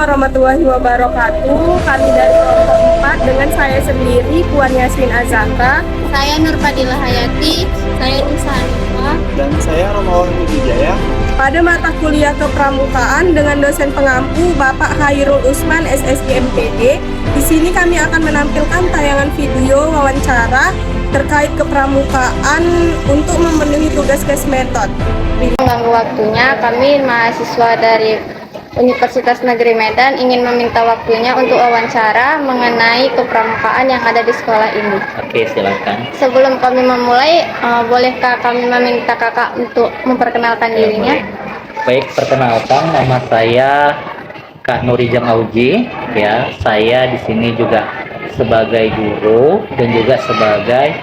warahmatullahi wabarakatuh. Kami dari kelompok 4 dengan saya sendiri, Puan Yasmin Azaka. Saya Nurfadilah Hayati, saya Nisa Hanifah, Dan saya Romawan Wijaya. Pada mata kuliah kepramukaan dengan dosen pengampu Bapak Hairul Usman SSG MPD. Di sini kami akan menampilkan tayangan video wawancara terkait kepramukaan untuk memenuhi tugas case method. mengganggu waktunya. Kami mahasiswa dari Universitas Negeri Medan ingin meminta waktunya untuk wawancara mengenai kepramukaan yang ada di sekolah ini. Oke, silakan. Sebelum kami memulai, bolehkah kami meminta kakak untuk memperkenalkan dirinya? Baik, perkenalkan, nama saya Kak Nurijam Auji. Ya, saya di sini juga sebagai guru dan juga sebagai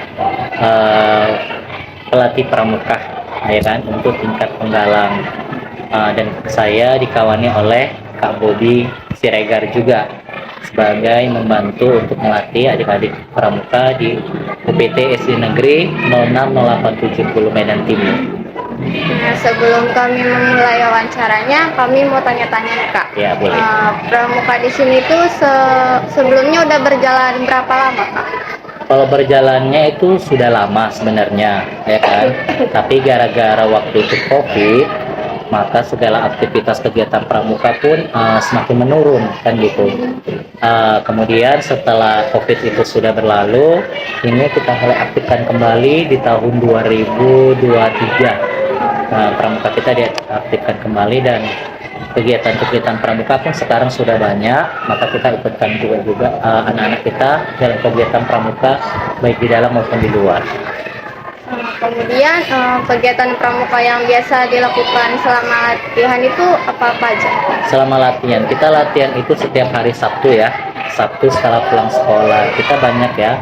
pelatih pramuka, ya kan, untuk tingkat penggalang. Dan saya dikawani oleh Kak Bobi Siregar juga sebagai membantu untuk melatih adik-adik pramuka di UPT SD Negeri 060870 Medan Timur. Nah, sebelum kami memulai wawancaranya, kami mau tanya-tanya nih kak. Ya, boleh. Pramuka di sini tuh sebelumnya udah berjalan berapa lama kak? Kalau berjalannya itu sudah lama sebenarnya, ya kan. Tapi gara-gara waktu itu COVID, maka segala aktivitas kegiatan pramuka pun semakin menurun, kan gitu. Kemudian setelah COVID itu sudah berlalu, ini kita mulai aktifkan kembali di tahun 2023. Pramuka kita diaktifkan kembali dan kegiatan-kegiatan pramuka pun sekarang sudah banyak, maka kita ikutkan juga anak-anak kita dalam kegiatan pramuka baik di dalam maupun di luar. Kemudian kegiatan pramuka yang biasa dilakukan selama latihan itu apa aja? Selama latihan, kita latihan itu setiap hari Sabtu ya, Sabtu setelah pulang sekolah. Kita banyak ya,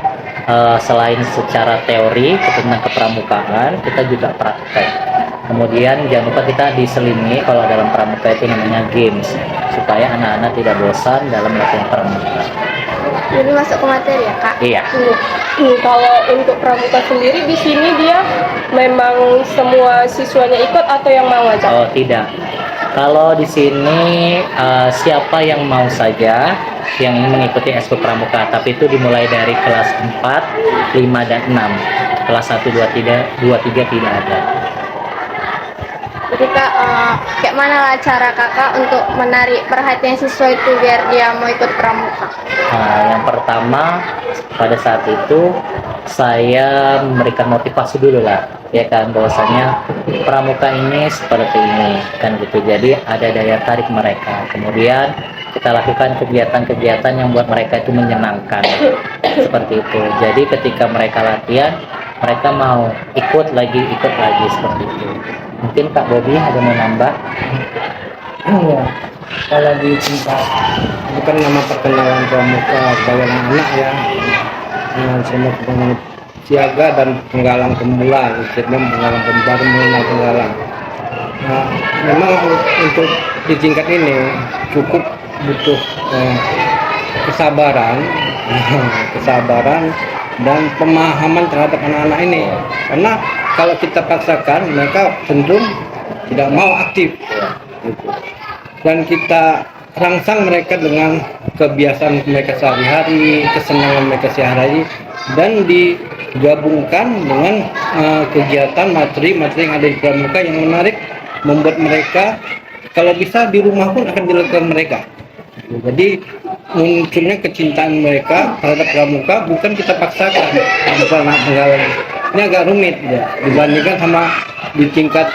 selain secara teori tentang kepramukaan, kita juga praktek. Kemudian jangan lupa kita diselingi kalau dalam pramuka itu namanya games, supaya anak-anak tidak bosan dalam latihan pramuka. Ini masuk ke materi ya kak? Iya. Kalau untuk pramuka sendiri di sini dia memang semua siswanya ikut atau yang mau aja? Oh tidak. Kalau di sini siapa yang mau saja yang ingin mengikuti ekskul pramuka, tapi itu dimulai dari kelas 4, 5 dan 6. Kelas 1, 2, 3 tidak ada. Jadi kak, kayak mana lah cara kakak untuk menarik perhatian siswa itu biar dia mau ikut pramuka? Yang pertama pada saat itu saya memberikan motivasi dulu lah, ya kan, bahwasanya pramuka ini seperti ini kan gitu. Jadi ada daya tarik mereka. Kemudian kita lakukan kegiatan-kegiatan yang buat mereka itu menyenangkan seperti itu. Jadi ketika mereka latihan, mereka mau ikut lagi seperti itu. Mungkin Kak Bobi ada mau nambah? Iya. Kalau di tingkat bukan nama perkenalan pramuka bagi anak ya, semua penggalang siaga dan penggalang pemula, sistem penggalang baru mengenal penggalang. Nah, memang untuk di tingkat ini cukup butuh kesabaran, dan pemahaman terhadap anak-anak ini. Karena kalau kita paksakan, mereka cenderung tidak mau aktif. Gitu. Dan kita rangsang mereka dengan kebiasaan mereka sehari-hari, kesenangan mereka sehari-hari, dan digabungkan dengan kegiatan materi-materi yang ada di pramuka yang menarik, membuat mereka kalau bisa di rumah pun akan dilakukan mereka. Jadi munculnya kecintaan mereka terhadap pramuka bukan kita paksakan. Ini agak rumit ya, dibandingkan sama di tingkat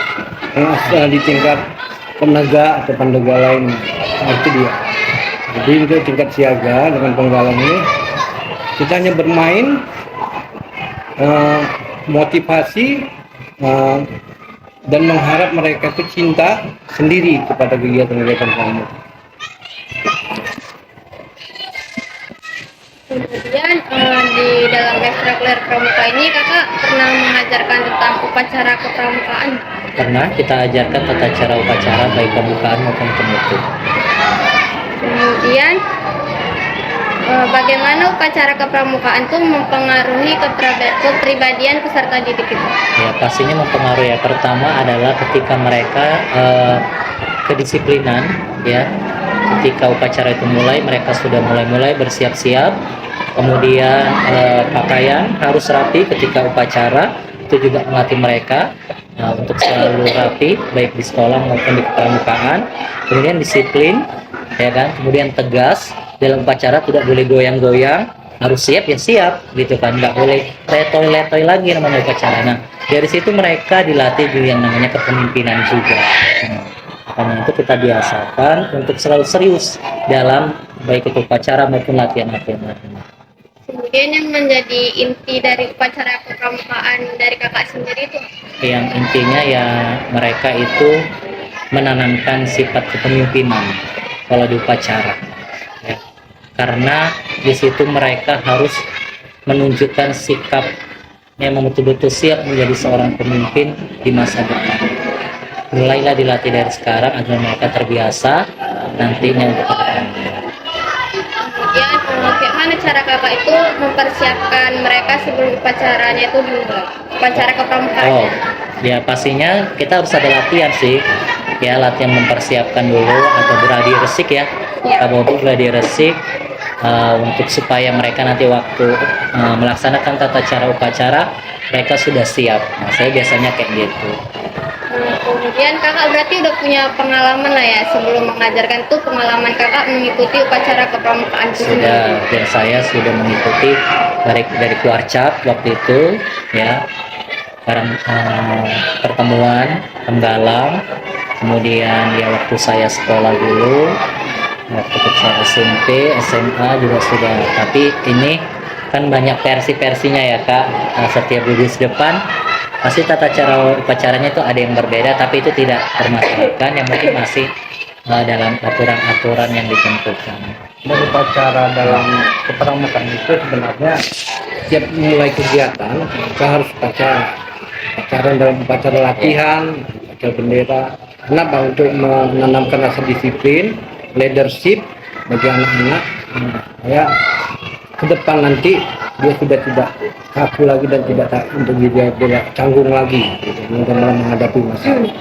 penegak atau pandega lain. Nah, itu dia. Jadi untuk tingkat siaga dengan penggalang ini kita hanya bermain, motivasi, dan mengharap mereka itu cinta sendiri kepada kegiatan-kegiatan pramuka. Kemudian di dalam ekstrakurikuler pramuka ini kakak pernah mengajarkan tentang upacara kepramukaan? Pernah kita ajarkan tata cara upacara baik pembukaan maupun penutup. Kemudian bagaimana upacara kepramukaan itu mempengaruhi kepribadian peserta didik itu? Ya pastinya mempengaruhi. Ya, pertama adalah ketika mereka kedisiplinan, ya ketika upacara itu mulai mereka sudah mulai bersiap-siap, kemudian pakaian harus rapi ketika upacara, itu juga melatih mereka untuk selalu rapi baik di sekolah maupun di kepramukaan. Kemudian disiplin, ya kan, kemudian tegas dalam upacara, tidak boleh goyang-goyang, harus siap ya siap gitu kan, nggak boleh letoy-letoy lagi namanya upacara. Nah dari situ mereka dilatih di yang namanya kepemimpinan juga. Karena itu kita biasakan untuk selalu serius dalam baik itu upacara maupun latihan-latihan. Kemudian yang menjadi inti dari upacara kepramukaan dari kakak sendiri itu? Yang intinya ya mereka itu menanamkan sifat kepemimpinan kalau di upacara. Ya. Karena di situ mereka harus menunjukkan sikap yang betul-betul siap menjadi seorang pemimpin di masa depan. Mulailah dilatih dari sekarang agar mereka terbiasa nantinya untuk kedepannya. Kemudian bagaimana cara kakak itu mempersiapkan mereka sebelum upacaranya itu dimulai? Upacara kepramukaan. Oh, ya pastinya kita harus ada latihan sih. Ya latihan mempersiapkan dulu atau gladi resik ya. Kita bawa gladi resik untuk supaya mereka nanti waktu melaksanakan tata cara upacara mereka sudah siap. Nah, saya biasanya kayak gitu. Kemudian kakak berarti udah punya pengalaman lah ya sebelum mengajarkan tuh, pengalaman kakak mengikuti upacara kepramukaan itu Sudah, dan saya sudah mengikuti dari Kuarcap waktu itu ya, pertemuan Tenggalang, kemudian ya waktu saya sekolah dulu, waktu saya SMP, SMA juga sudah. Tapi ini kan banyak versi-versinya ya kak. Setiap gugus depan pasti tata cara upacaranya itu ada yang berbeda, tapi itu tidak permasalahan, yang mungkin masih dalam aturan-aturan yang ditentukan. Dan upacara dalam kepramukaan itu sebenarnya setiap mulai kegiatan kita harus upacara dalam upacara latihan, upacara bendera. Kenapa? Untuk menanamkan rasa disiplin, leadership bagi anak-anak. Ya, ke depan nanti dia sudah tidak kaku lagi dan tidak untuk dia canggung lagi gitu, dalam menghadapi masalah.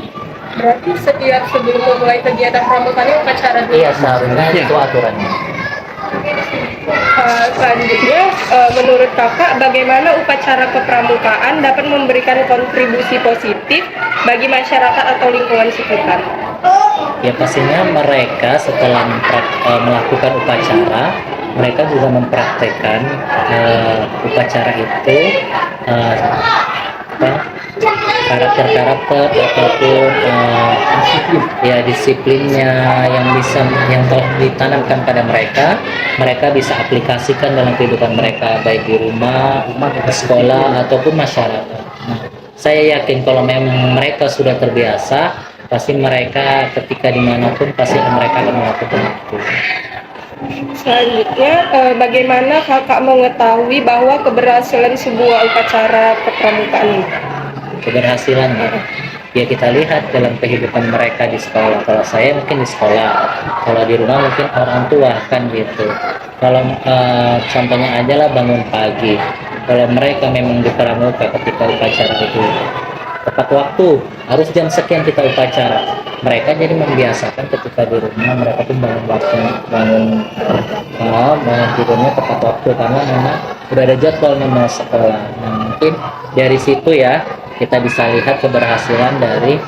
Berarti setiap sebelum memulai kegiatan pramukaan upacara dulu. Iya, seharusnya Iya. itu aturannya. Selanjutnya, menurut kakak, bagaimana upacara kepramukaan dapat memberikan kontribusi positif bagi masyarakat atau lingkungan sekitar? Ya pastinya mereka setelah melakukan upacara, mereka juga mempraktekkan upacara itu, karakter ataupun ya disiplinnya yang telah ditanamkan pada mereka bisa aplikasikan dalam kehidupan mereka baik di rumah, di sekolah ataupun masyarakat. Nah, saya yakin kalau memang mereka sudah terbiasa, pasti mereka ketika dimanapun pasti mereka akan melakukan itu. Selanjutnya, bagaimana kakak mengetahui bahwa keberhasilan sebuah upacara kepramukaan ini? Keberhasilannya ya kita lihat dalam kehidupan mereka di sekolah. Kalau saya mungkin di sekolah, kalau di rumah mungkin orang tua kan gitu. Kalau contohnya aja lah bangun pagi, kalau mereka memang di pramuka ketika upacara itu tepat waktu, harus jam sekian kita upacara, mereka jadi membiasakan ketika di rumah mereka pun bangun tidurnya tepat waktu karena memang udah ada jadwalnya mau sekolah. Nah, mungkin dari situ ya kita bisa lihat keberhasilan dari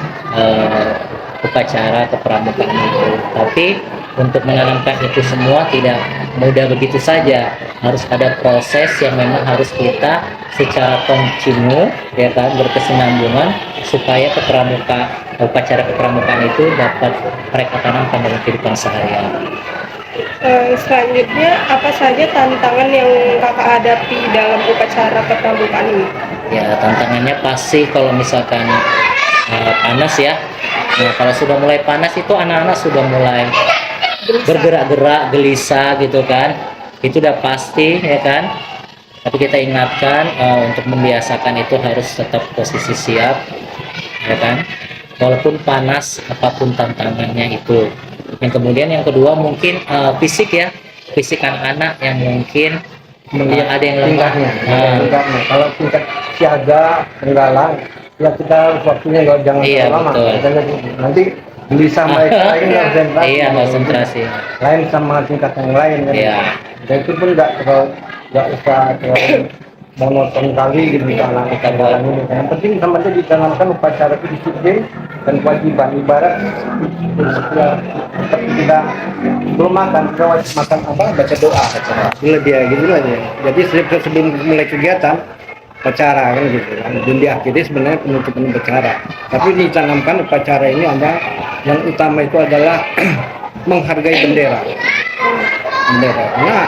upacara kepramukaan itu. Tapi untuk menanamkan itu semua tidak mudah begitu saja, harus ada proses yang memang harus kita secara kontinu ya kan, berkesinambungan supaya upacara kepramukaan itu dapat mereka tanamkan dalam kehidupan sehari-hari. Selanjutnya, apa saja tantangan yang kakak hadapi dalam upacara kepramukaan ini? Ya tantangannya pasti kalau misalkan panas ya. Nah kalau sudah mulai panas itu anak-anak sudah mulai bergerak-gerak, gelisah gitu kan. Itu udah pasti ya kan. Tapi kita ingatkan untuk membiasakan itu harus tetap posisi siap ya kan. Walaupun panas apapun tantangannya itu. Yang kemudian yang kedua mungkin fisik ya. Fisik anak-anak yang mungkin ada yang lemah. Tingkatnya. Kalau tingkat siaga, Tenggalang, ya kita waktunya jangan Iya, terlalu lama. betul. Nanti gelisah mereka lagi konsentrasi. Iya, konsentrasi. Lain sama tingkat yang lain kan. Iya. Dan itu pun nggak usah terlalu monoton kali gitu anak jalan ini. Yang penting sama aja ditanamkan upacara itu disiplin dan kewajiban. Ibarat seperti kita belum makan, kita wajib makan apa? Baca doa. Gila dia gitu aja. Jadi sebelum mulai kegiatan upacara kan gitu kan. Dan diakhiri sebenarnya penutupan upacara. Tapi ditanamkan upacara ini ada yang utama itu adalah menghargai bendera. Karena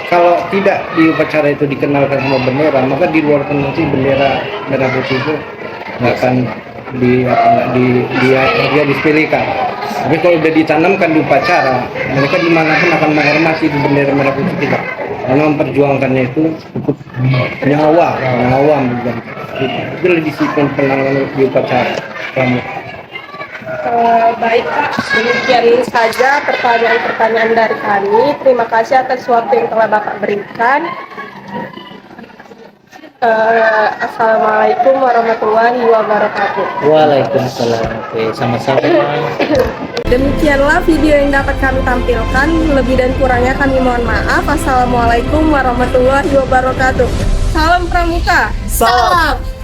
kalau tidak di upacara itu dikenalkan sama bendera, maka di luar nanti bendera merah putih itu nggak akan dia disepelekan. Tapi kalau sudah ditanamkan di upacara, mereka dimanapun akan menghormati di bendera merah putih kita. Karena memperjuangkannya itu cukup nyawa bukan. Itu lebih disiplin penanganan di upacara. Baik Pak, demikian saja pertanyaan-pertanyaan dari kami. Terima kasih atas waktu yang telah Bapak berikan. Assalamualaikum warahmatullahi wabarakatuh. Waalaikumsalam. Oke, sama-sama. Demikianlah video yang dapat kami tampilkan. Lebih dan kurangnya kami mohon maaf. Assalamualaikum warahmatullahi wabarakatuh. Salam Pramuka. Salam.